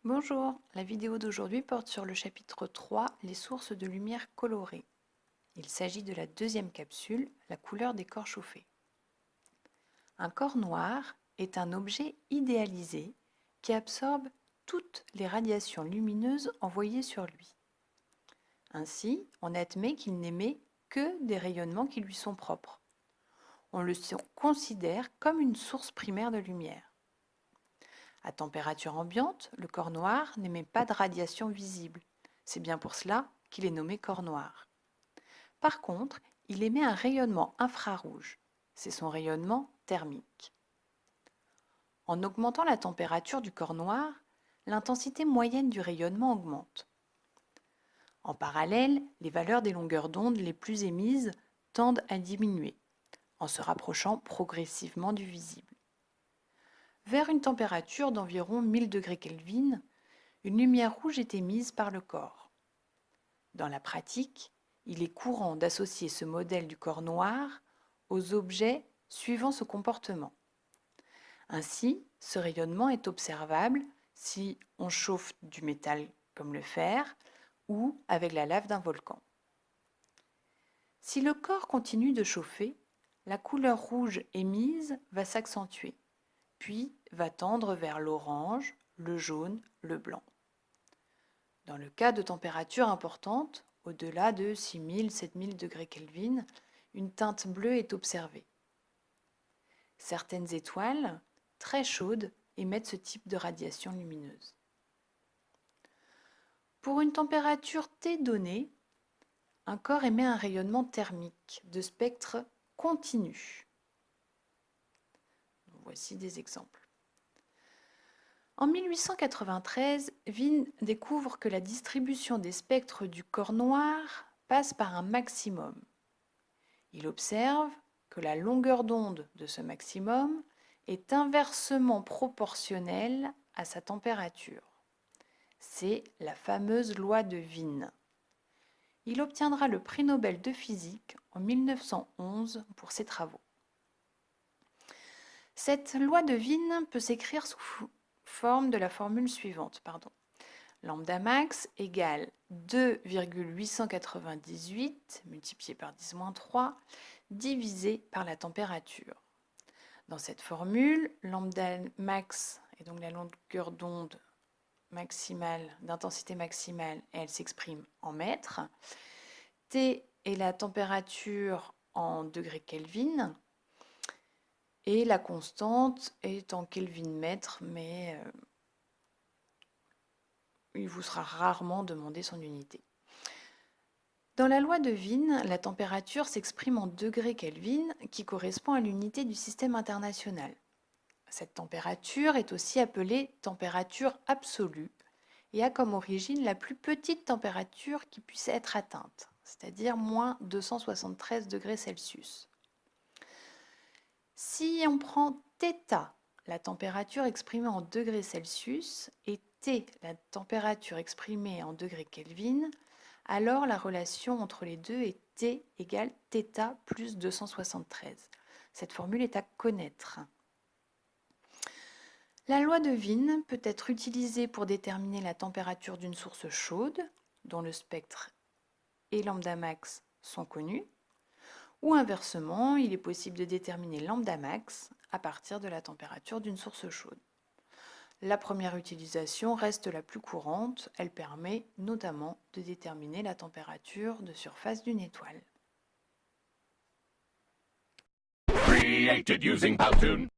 Bonjour, la vidéo d'aujourd'hui porte sur le chapitre 3, les sources de lumière colorée. Il s'agit de la deuxième capsule, la couleur des corps chauffés. Un corps noir est un objet idéalisé qui absorbe toutes les radiations lumineuses envoyées sur lui. Ainsi, on admet qu'il n'émet que des rayonnements qui lui sont propres. On le considère comme une source primaire de lumière. À température ambiante, le corps noir n'émet pas de radiation visible. C'est bien pour cela qu'il est nommé corps noir. Par contre, il émet un rayonnement infrarouge. C'est son rayonnement thermique. En augmentant la température du corps noir, l'intensité moyenne du rayonnement augmente. En parallèle, les valeurs des longueurs d'onde les plus émises tendent à diminuer, en se rapprochant progressivement du visible. Vers une température d'environ 1000 degrés Kelvin, une lumière rouge est émise par le corps. Dans la pratique, il est courant d'associer ce modèle du corps noir aux objets suivant ce comportement. Ainsi, ce rayonnement est observable si on chauffe du métal comme le fer ou avec la lave d'un volcan. Si le corps continue de chauffer, la couleur rouge émise va s'accentuer, puis va tendre vers l'orange, le jaune, le blanc. Dans le cas de températures importantes, au-delà de 6000-7000 degrés Kelvin, une teinte bleue est observée. Certaines étoiles, très chaudes, émettent ce type de radiation lumineuse. Pour une température T donnée, un corps émet un rayonnement thermique de spectre continu. Voici des exemples. En 1893, Wien découvre que la distribution des spectres du corps noir passe par un maximum. Il observe que la longueur d'onde de ce maximum est inversement proportionnelle à sa température. C'est la fameuse loi de Wien. Il obtiendra le prix Nobel de physique en 1911 pour ses travaux. Cette loi de Wien peut s'écrire sous forme de la formule suivante. Lambda max égale 2,898 multiplié par 10-3 divisé par la température. Dans cette formule, lambda max est donc la longueur d'onde maximale, d'intensité maximale, et elle s'exprime en mètres. T est la température en degrés Kelvin. Et la constante est en Kelvin mètre, mais il vous sera rarement demandé son unité. Dans la loi de Wien, la température s'exprime en degrés Kelvin, qui correspond à l'unité du système international. Cette température est aussi appelée température absolue et a comme origine la plus petite température qui puisse être atteinte, c'est-à-dire moins 273 degrés Celsius. Si on prend θ, la température exprimée en degrés Celsius, et T, la température exprimée en degrés Kelvin, alors la relation entre les deux est T égale θ plus 273. Cette formule est à connaître. La loi de Wien peut être utilisée pour déterminer la température d'une source chaude, dont le spectre et lambda max sont connus, ou inversement, il est possible de déterminer lambda max à partir de la température d'une source chaude. La première utilisation reste la plus courante, elle permet notamment de déterminer la température de surface d'une étoile. Created using Powtoon.